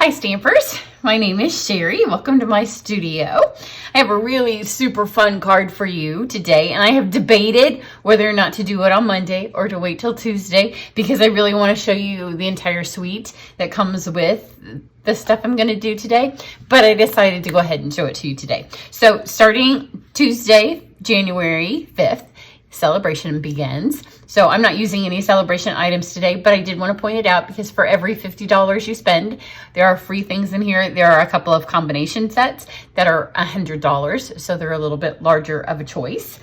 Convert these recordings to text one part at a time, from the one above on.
Hi Stampers, my name is Cheri. Welcome to my studio. I have a really super fun card for you today, and I have debated whether or not to do it on Monday or to wait till Tuesday because I really want to show you the entire suite that comes with the stuff I'm going to do today, but I decided to go ahead and show it to you today. So starting Tuesday, January 5th, Saleabration begins. So I'm not using any Saleabration items today, but I did want to point it out because for every $50 you spend, there are free things in here. There are a couple of combination sets that are $100, so they're a little bit larger of a choice.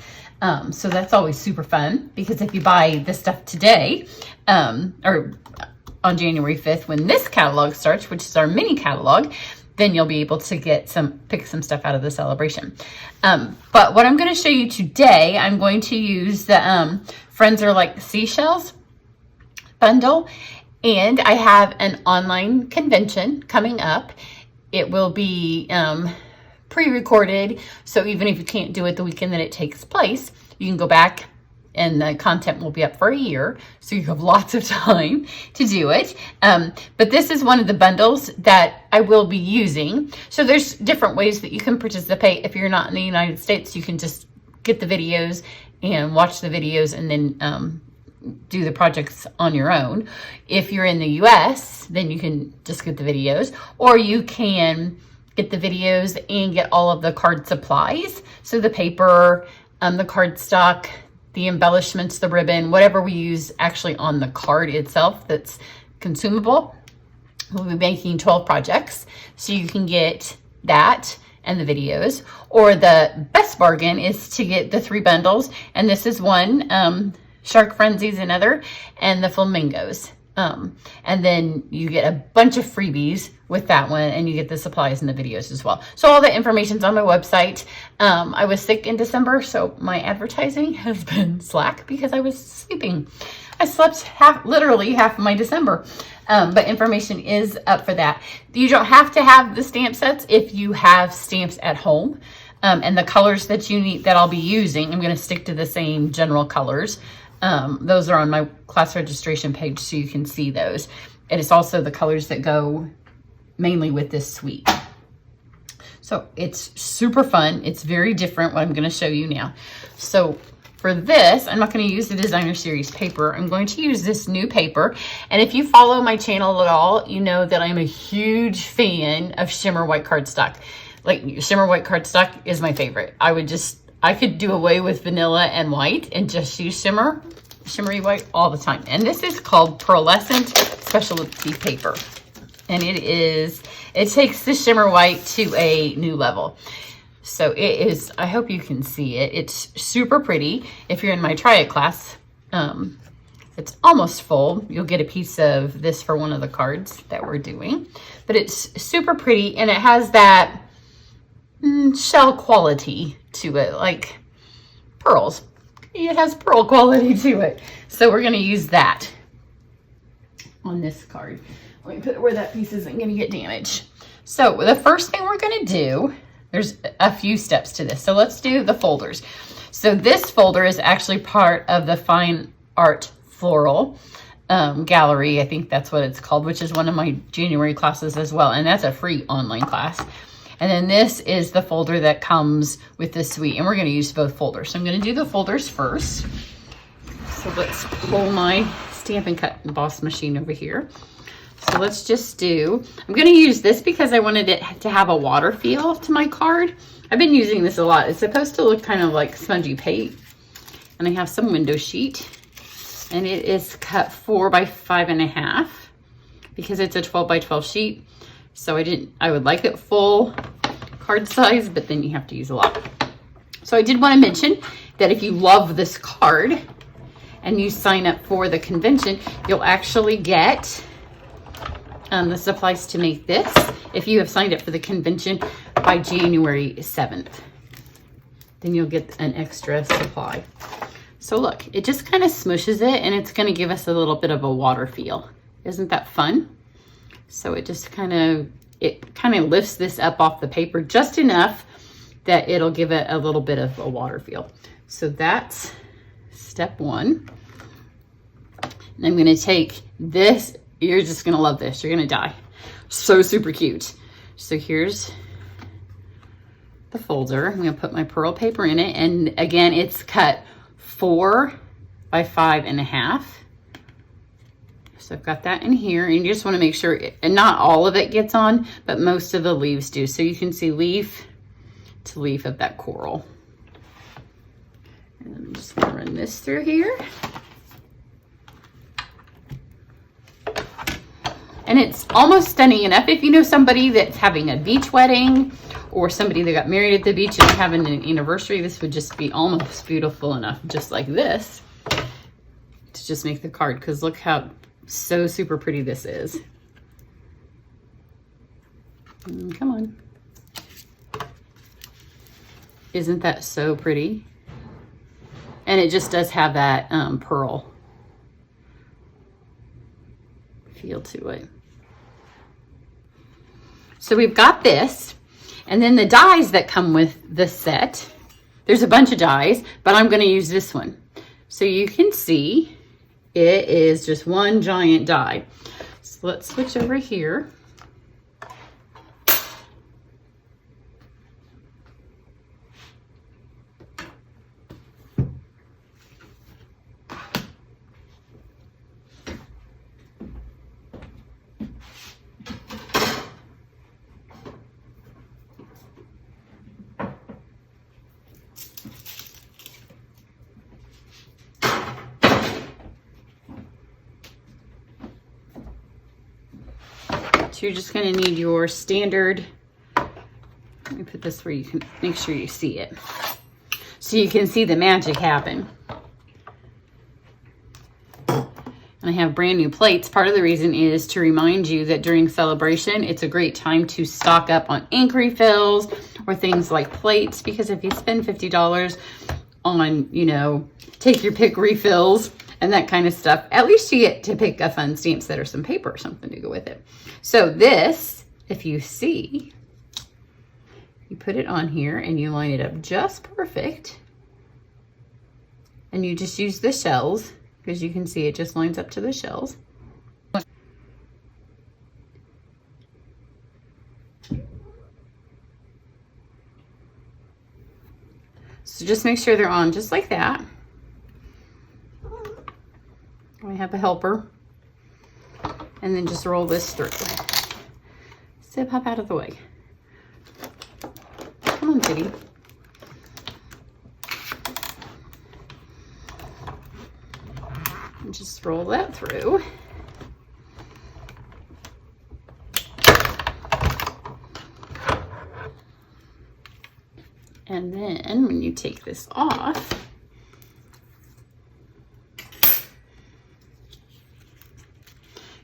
So that's always super fun because if you buy this stuff today, or on January 5th when this catalog starts, which is our mini catalog, then you'll be able to pick some stuff out of the Saleabration. But what I'm going to show you today, I'm going to use the Friends Like Seashells bundle, and I have an online convention coming up. It will be pre-recorded, so even if you can't do it the weekend that it takes place, you can go back and the content will be up for a year, so you have lots of time to do it. But this is one of the bundles that I will be using. So there's different ways that you can participate. If you're not in the United States, you can just get the videos and watch the videos and then do the projects on your own. If you're in the US, then you can just get the videos, or you can get the videos and get all of the card supplies. So the paper, the cardstock, the embellishments, the ribbon, whatever we use actually on the card itself that's consumable. We'll be making 12 projects, so you can get that and the videos. Or the best bargain is to get the 3 bundles, and this is one, Shark Frenzy's another, and the Flamingos. And then you get a bunch of freebies with that one, and you get the supplies and the videos as well. So all the information's on my website. I was sick in December, so my advertising has been slack because I was sleeping. I slept literally half of my December. But information is up for that. You don't have to have the stamp sets if you have stamps at home. And the colors that you need, that I'll be using, I'm going to stick to the same general colors. Those are on my class registration page, so you can see those. And it's also the colors that go mainly with this suite. So it's super fun. It's very different what I'm going to show you now. So for this, I'm not going to use the designer series paper. I'm going to use this new paper. And if you follow my channel at all, you know that I'm a huge fan of shimmer white cardstock. Like, shimmer white cardstock is my favorite. I could do away with vanilla and white and just use shimmery white all the time. And this is called Pearlescent Specialty Paper. And it takes the shimmer white to a new level. So it is, I hope you can see it. It's super pretty. If you're in my Try It class, it's almost full. You'll get a piece of this for one of the cards that we're doing. But it's super pretty, and it has that shell quality to it, like pearls. It has pearl quality to it. So we're going to use that on this card. Let me put it where that piece isn't going to get damaged. So the first thing we're going to do, there's a few steps to this. So let's do the folders. So this folder is actually part of the Fine Art Floral Gallery. I think that's what it's called, which is one of my January classes as well. And that's a free online class. And then this is the folder that comes with the suite, and we're going to use both folders. So I'm going to do the folders first. So let's pull my Stampin' Cut and Emboss machine over here. So let's just I'm going to use this because I wanted it to have a water feel to my card. I've been using this a lot. It's supposed to look kind of like spongy paint. And I have some window sheet, and it is cut 4 by 5.5 because it's a 12 by 12 sheet. So I would like it full card size, but then you have to use a lot. So I did want to mention that if you love this card and you sign up for the convention, you'll actually get the supplies to make this if you have signed up for the convention by January 7th. Then you'll get an extra supply. So look, it just kind of smushes it, and it's going to give us a little bit of a water feel. Isn't that fun? So it just kind of lifts this up off the paper just enough that it'll give it a little bit of a water feel. So that's step 1. And I'm going to take this. You're just going to love this. You're going to die. So super cute. So here's the folder. I'm gonna put my pearl paper in it. And again, it's cut 4 by 5.5. So I've got that in here, and you just wanna make sure, and not all of it gets on, but most of the leaves do. So you can see leaf to leaf of that coral. And I'm just gonna run this through here. And it's almost stunning enough if you know somebody that's having a beach wedding or somebody that got married at the beach and having an anniversary. This would just be almost beautiful enough, just like this, to just make the card, because look how so super pretty this is. Come on. Isn't that so pretty? And it just does have that pearl feel to it. So we've got this, and then the dies that come with the set. There's a bunch of dies, but I'm going to use this one. So you can see it is just one giant die. So let's switch over here. So you're just going to need your standard, let me put this where you can make sure you see it, so you can see the magic happen. And I have brand new plates. Part of the reason is to remind you that during Saleabration, it's a great time to stock up on ink refills or things like plates, because if you spend $50 on, you know, take your pick refills and that kind of stuff, at least you get to pick a fun stamp set or some paper or something to go with it. So this, if you see, you put it on here and you line it up just perfect. And you just use the shells, because you can see it just lines up to the shells. So just make sure they're on just like that. I have a helper, and then just roll this through. So pop out of the way. Come on, kitty. And just roll that through. And then when you take this off,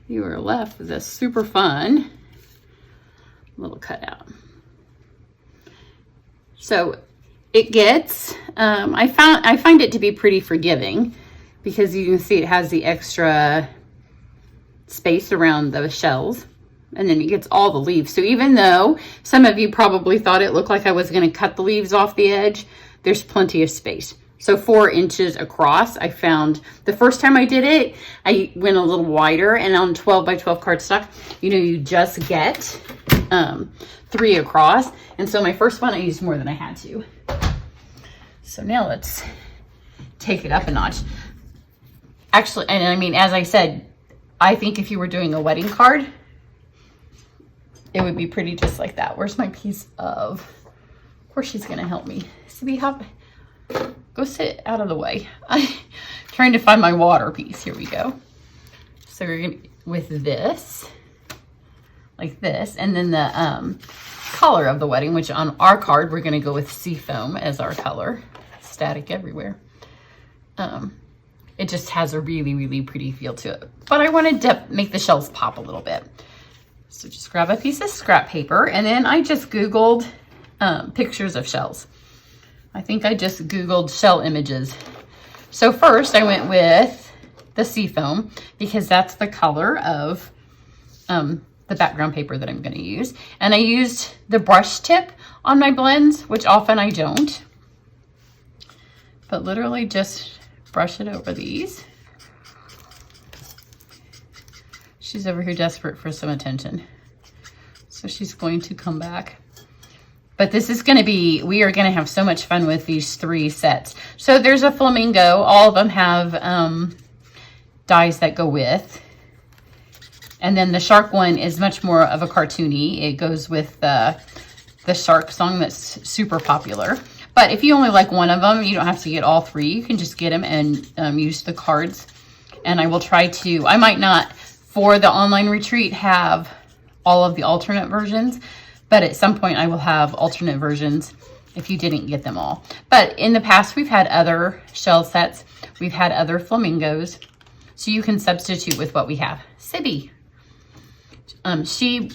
you are left with a super fun little cutout. So it gets, I find it to be pretty forgiving, because you can see it has the extra space around the shells, and then it gets all the leaves. So even though some of you probably thought it looked like I was going to cut the leaves off the edge, there's plenty of space. So 4 inches across. I found the first time I did it, I went a little wider, and on 12 by 12 cardstock, you know, you just get 3 across. And so my first one, I used more than I had to. So now let's take it up a notch. Actually, and I mean, as I said, I think if you were doing a wedding card, it would be pretty just like that. Where's my piece of course she's gonna help me. See, go sit out of the way. I'm trying to find my water piece. Here we go. So we're gonna, with this, like this, and then the color of the wedding, which on our card, we're gonna go with Seafoam as our color. Static everywhere. It just has a really, really pretty feel to it. But I wanted to make the shells pop a little bit. So just grab a piece of scrap paper, and then I just Googled pictures of shells. I think I just Googled shell images. So first I went with the Seafoam, because that's the color of the background paper that I'm going to use. And I used the brush tip on my blends, which often I don't. But literally just brush it over these. She's over here desperate for some attention. So she's going to come back. But this is going to be, we are going to have so much fun with these 3 sets. So there's a Flamingo. All of them have dies that go with. And then the shark one is much more of a cartoony. It goes with the shark song that's super popular. But if you only like one of them, you don't have to get all 3. You can just get them and use the cards. And I will try to, I might not, for the online retreat, have all of the alternate versions. But at some point, I will have alternate versions if you didn't get them all. But in the past, we've had other shell sets. We've had other flamingos. So you can substitute with what we have. Sibby. She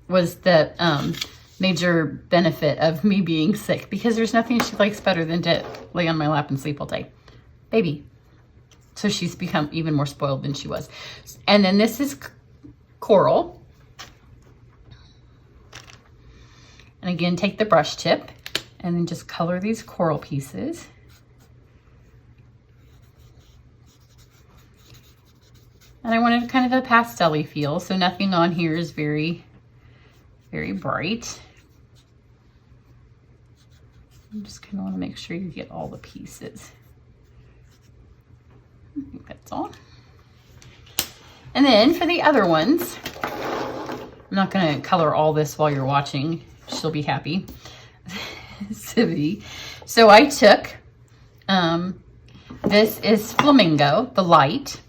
was the major benefit of me being sick, because there's nothing she likes better than to lay on my lap and sleep all day. Baby. So she's become even more spoiled than she was. And then this is coral. And again, take the brush tip and then just color these coral pieces. And I wanted kind of a pastel-y feel, so nothing on here is very, very bright. You just kind of want to make sure you get all the pieces. I think that's all. And then for the other ones, I'm not going to color all this while you're watching. She'll be happy. Sibby. So I took, this is Flamingo, the light.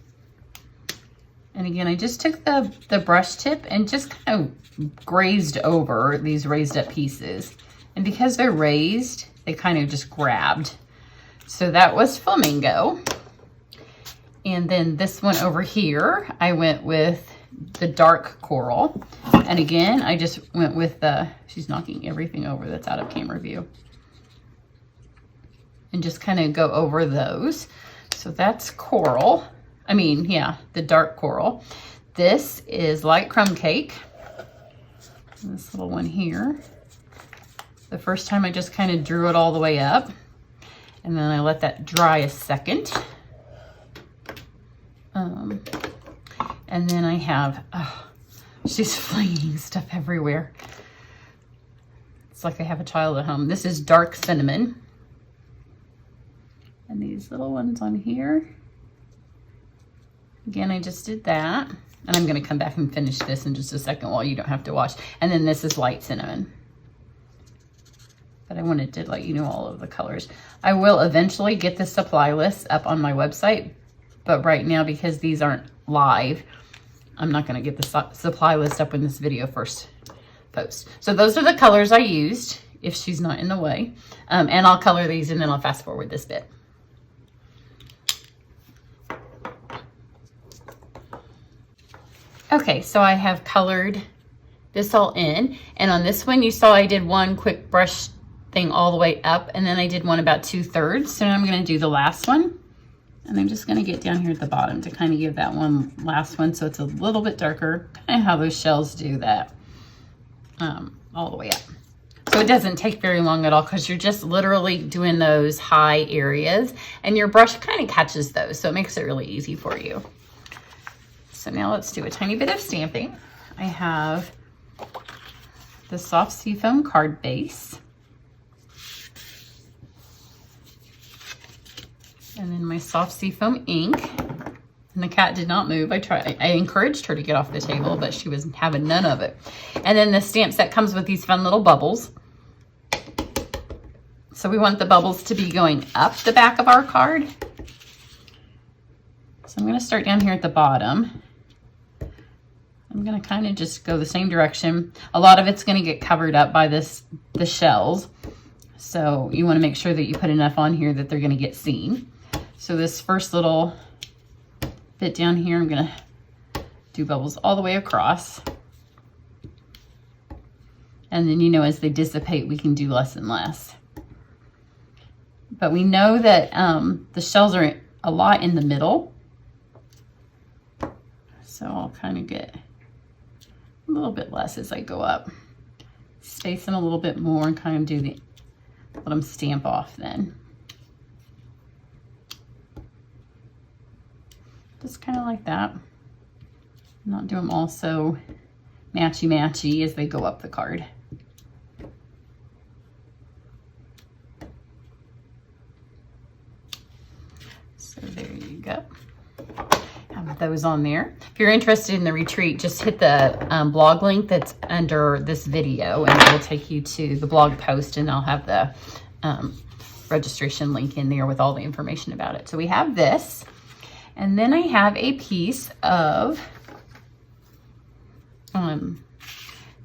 And again, I just took the brush tip and just kind of grazed over these raised up pieces. And because they're raised, they kind of just grabbed. So that was Flamingo. And then this one over here, I went with the dark coral. And again, I just went with the, she's knocking everything over that's out of camera view. And just kind of go over those. So that's coral. I mean, yeah, the dark coral. This is light crumb cake. This little one here. The first time I just kind of drew it all the way up. And then I let that dry a second. And then I have, oh, she's flinging stuff everywhere. It's like I have a child at home. This is dark cinnamon. And these little ones on here. Again, I just did that. And I'm going to come back and finish this in just a second while you don't have to watch. And then this is light cinnamon. But I wanted to let you know all of the colors. I will eventually get the supply list up on my website. But right now, because these aren't live, I'm not going to get the supply list up when this video first posts. So those are the colors I used, if she's not in the way. And I'll color these and then I'll fast forward this bit. Okay, so I have colored this all in. And on this one, you saw I did one quick brush thing all the way up. And then I did one about 2/3. So now I'm going to do the last one. And I'm just going to get down here at the bottom to kind of give that one last one so it's a little bit darker, kind of how those shells do that all the way up. So it doesn't take very long at all because you're just literally doing those high areas and your brush kind of catches those. So it makes it really easy for you. So now let's do a tiny bit of stamping. I have the soft seafoam card base. And then my soft seafoam ink. And the cat did not move. I encouraged her to get off the table, but she was having none of it. And then the stamp set comes with these fun little bubbles. So we want the bubbles to be going up the back of our card. So I'm going to start down here at the bottom. I'm going to kind of just go the same direction. A lot of it's going to get covered up by the shells. So you want to make sure that you put enough on here that they're going to get seen. So this first little bit down here, I'm going to do bubbles all the way across. And then, you know, as they dissipate, we can do less and less. But we know that the shells are a lot in the middle. So I'll kind of get a little bit less as I go up. Space them a little bit more and kind of do let them stamp off then. Just kind of like that. Not do them all so matchy-matchy as they go up the card. So there you go. Have those on there. If you're interested in the retreat, just hit the blog link that's under this video and it will take you to the blog post, and I'll have the registration link in there with all the information about it. So we have this, and then I have a piece of, I'm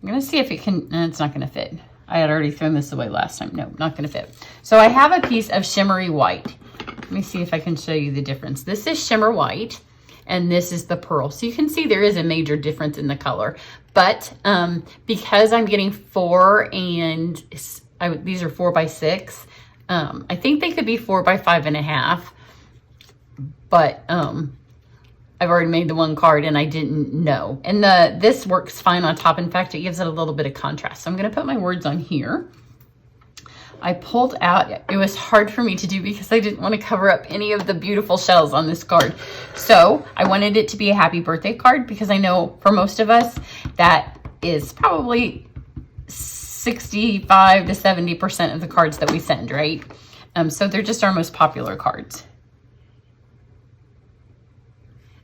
going to see if it can, it's not going to fit. I had already thrown this away last time. No, not going to fit. So I have a piece of shimmery white. Let me see if I can show you the difference. This is shimmer white, and this is the pearl. So you can see there is a major difference in the color. But because I'm getting 4 and these are 4 by 6, I think they could be 4 by 5.5. But I've already made the one card and I didn't know. And this works fine on top. In fact, it gives it a little bit of contrast. So I'm going to put my words on here. I pulled out, it was hard for me to do because I didn't want to cover up any of the beautiful shells on this card. So I wanted it to be a happy birthday card because I know for most of us that is probably 65 to 70% of the cards that we send, right? So they're just our most popular cards.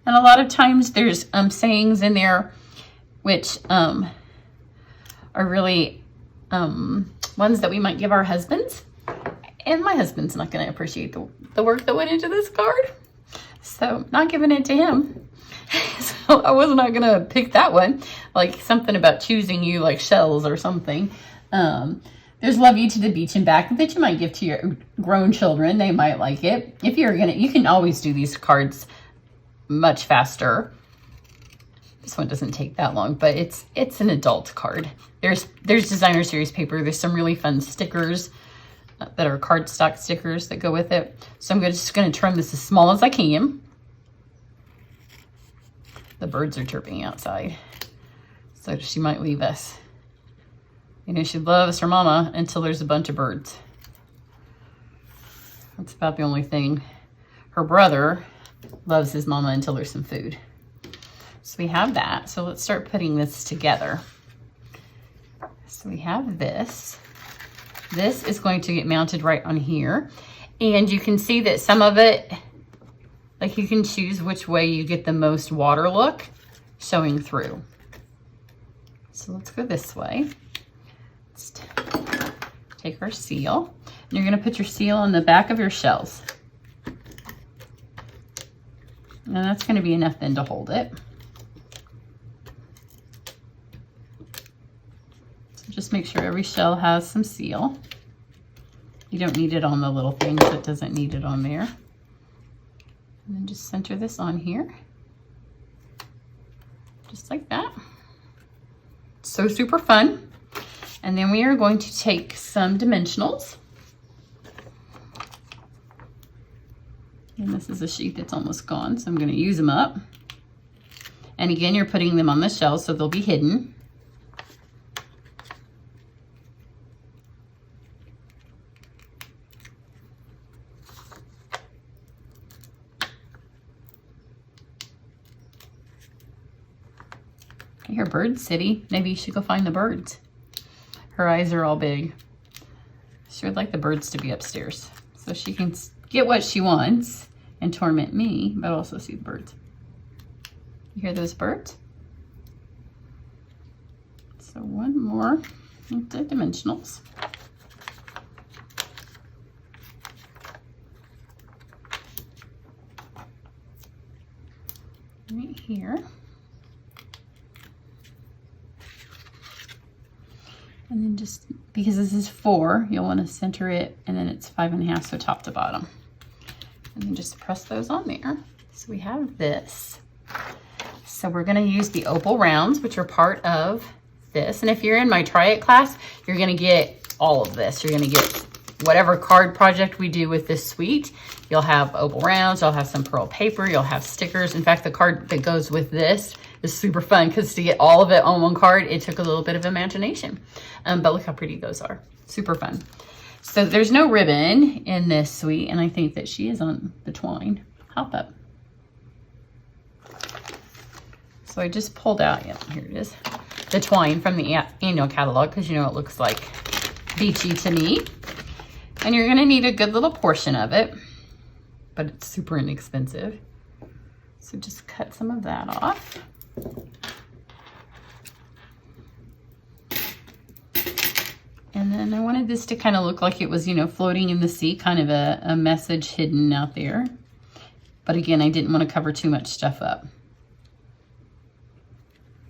And a lot of times there's sayings in there which are really ones that we might give our husbands. And my husband's not going to appreciate the work that went into this card. So not giving it to him. So I was not going to pick that one. Like something about choosing you like shells or something. There's love you to the beach and back that you might give to your grown children. They might like it. If you're going to, you can always do these cards much faster. This one doesn't take that long, but it's an adult card. There's designer series paper. There's some really fun stickers that are cardstock stickers that go with it. So I'm just going to trim this as small as I can. The birds are chirping outside, so she might leave us. You know, she loves her mama until there's a bunch of birds. That's about the only thing. Her brother loves his mama until there's some food. So we have that. So let's start putting this together. So we have this. This is going to get mounted right on here. And you can see that some of it, like you can choose which way you get the most water look showing through. So let's go this way. Let's take our seal. And you're going to put your seal on the back of your shells. And that's going to be enough then to hold it. So just make sure every shell has some seal. You don't need it on the little things. It doesn't need it on there. And then just center this on here. Just like that. So super fun. And then we are going to take some dimensionals. And this is a sheet that's almost gone, so I'm going to use them up. And again, you're putting them on the shell so they'll be hidden. I hear birds, City. Maybe you should go find the birds. Her eyes are all big. She would like the birds to be upstairs so she can get what she wants and torment me, but also see the birds. You hear those birds? So one more with the dimensionals. Right here. And then just, because this is 4, you'll want to center it, and then it's 5.5, so top to bottom. And then just press those on there. So we have this. So we're going to use the opal rounds, which are part of this. And if you're in my Try It class, you're going to get all of this. You're going to get whatever card project we do with this suite. You'll have opal rounds, you'll have some pearl paper, you'll have stickers. In fact, the card that goes with this is super fun because to get all of it on one card, it took a little bit of imagination. But look how pretty those are. Super fun. So there's no ribbon in this suite, and I think that she is on the twine. Hop up. So I just pulled out, yeah, here it is. the twine from the annual catalog, because you know it looks like beachy to me. And you're gonna need a good little portion of it, but it's super inexpensive. So just cut some of that off. And then I wanted this to kind of look like it was, you know, floating in the sea, kind of a message hidden out there. But again, I didn't want to cover too much stuff up.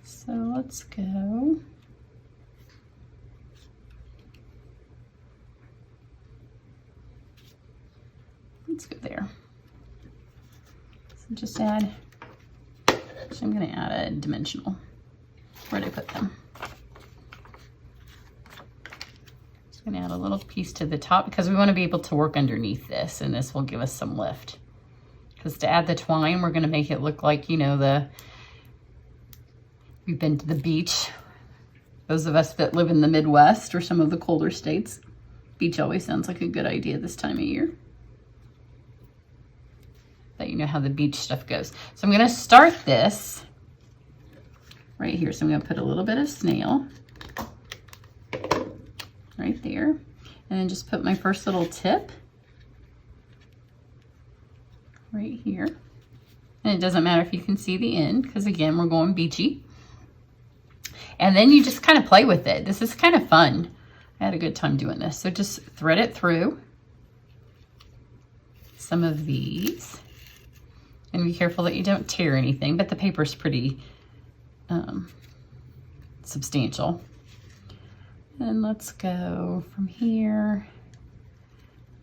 So let's go. Let's go there. So just add, actually I'm going to add a dimensional. Where'd I put them? Just going to add a little piece to the top because we want to be able to work underneath this, and this will give us some lift. Because to add the twine, we're going to make it look like, you know, we've been to the beach. Those of us that live in the Midwest or some of the colder states, beach always sounds like a good idea this time of year. That you know how the beach stuff goes. So I'm going to start this right here. So I'm going to put a little bit of snail right there, and then just put my first little tip right here. And it doesn't matter if you can see the end, because again, we're going beachy. And then you just kind of play with it. This is kind of fun. I had a good time doing this. So just thread it through some of these. And be careful that you don't tear anything, but the paper's pretty substantial. And let's go from here.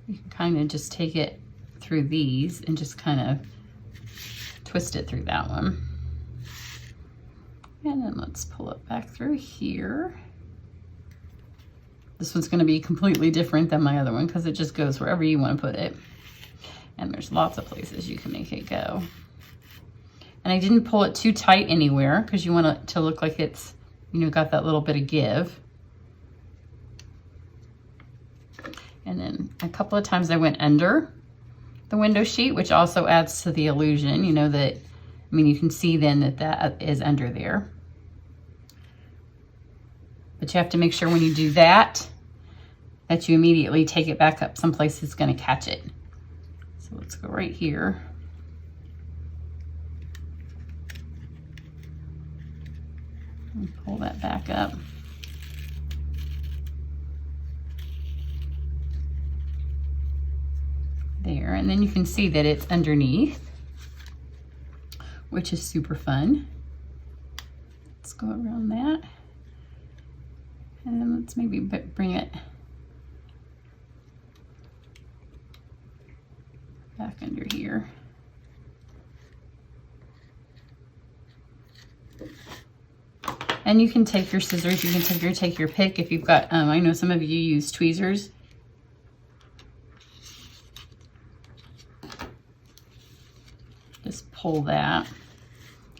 You can kind of just take it through these and just kind of twist it through that one. And then let's pull it back through here. This one's going to be completely different than my other one because it just goes wherever you want to put it. And there's lots of places you can make it go. And I didn't pull it too tight anywhere because you want it to look like it's, you know, got that little bit of give. And then a couple of times I went under the window sheet, which also adds to the illusion, you know, that, I mean, you can see then that that is under there. But you have to make sure when you do that, that you immediately take it back up someplace that's going to catch it. So let's go right here. And pull that back up. There, and then you can see that it's underneath, which is super fun. Let's go around that. And then let's maybe bring it back under here. And you can take your scissors, you can take your pick if you've got, I know some of you use tweezers. Just pull that.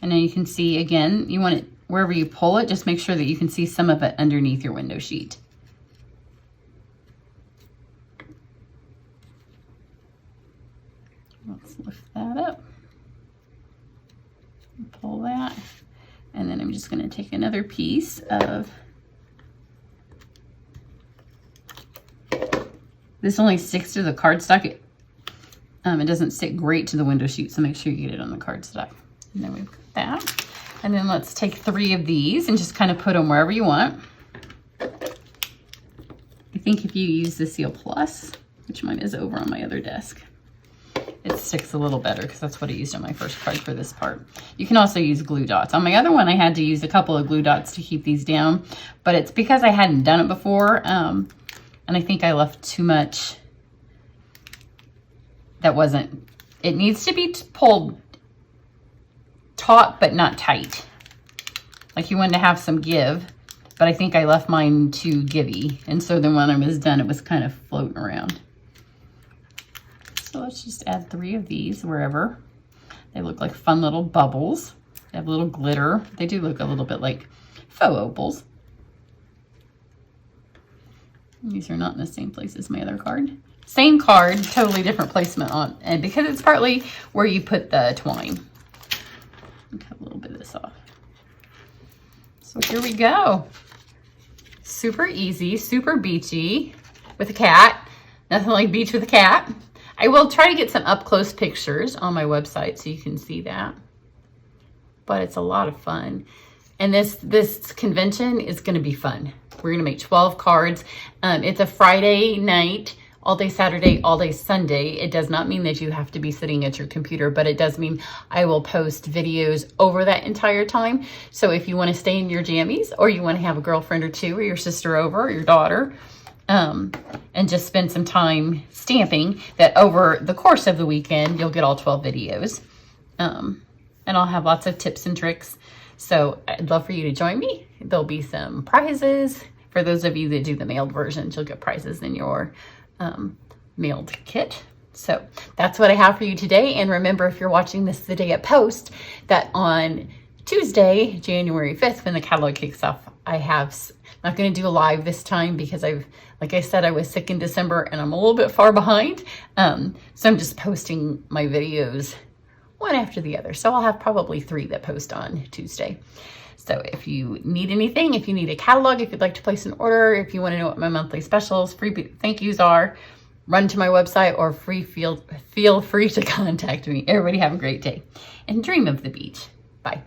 And then you can see, again, you want it, wherever you pull it, just make sure that you can see some of it underneath your window sheet. Let's lift that up. Pull that. And then I'm just going to take another piece of, this only sticks to the cardstock. It doesn't stick great to the window sheet, so make sure you get it on the cardstock. And then we've got that. And then let's take 3 of these and just kind of put them wherever you want. I think if you use the Seal Plus, which mine is over on my other desk, it sticks a little better because that's what I used on my first card for this part. You can also use glue dots. On my other one, I had to use a couple of glue dots to keep these down, but it's because I hadn't done it before, and I think I left too much that wasn't, it needs to be pulled taut but not tight. Like you want to have some give, but I think I left mine too givey, and so then when I was done, it was kind of floating around. So let's just add 3 of these wherever. They look like fun little bubbles. They have a little glitter. They do look a little bit like faux opals. And these are not in the same place as my other card. Same card, totally different placement on, and because it's partly where you put the twine. Cut a little bit of this off. So here we go. Super easy, super beachy with a cat. Nothing like beach with a cat. I will try to get some up close pictures on my website so you can see that. But it's a lot of fun. And this convention is gonna be fun. We're gonna make 12 cards. It's a Friday night, all day Saturday, all day Sunday. It does not mean that you have to be sitting at your computer, but it does mean I will post videos over that entire time. So if you wanna stay in your jammies, or you wanna have a girlfriend or two, or your sister over, or your daughter, and just spend some time stamping, that over the course of the weekend, you'll get all 12 videos. And I'll have lots of tips and tricks. So I'd love for you to join me. There'll be some prizes. For those of you that do the mailed versions, you'll get prizes in your mailed kit. So that's what I have for you today. And remember, if you're watching this the day it posts, that on Tuesday, January 5th, when the catalog kicks off, I'm not going to do a live this time because like I said, I was sick in December and I'm a little bit far behind. So I'm just posting my videos one after the other. So I'll have probably 3 that post on Tuesday. So if you need anything, if you need a catalog, if you'd like to place an order, if you want to know what my monthly specials, free thank yous are, run to my website, or feel free to contact me. Everybody have a great day and dream of the beach. Bye.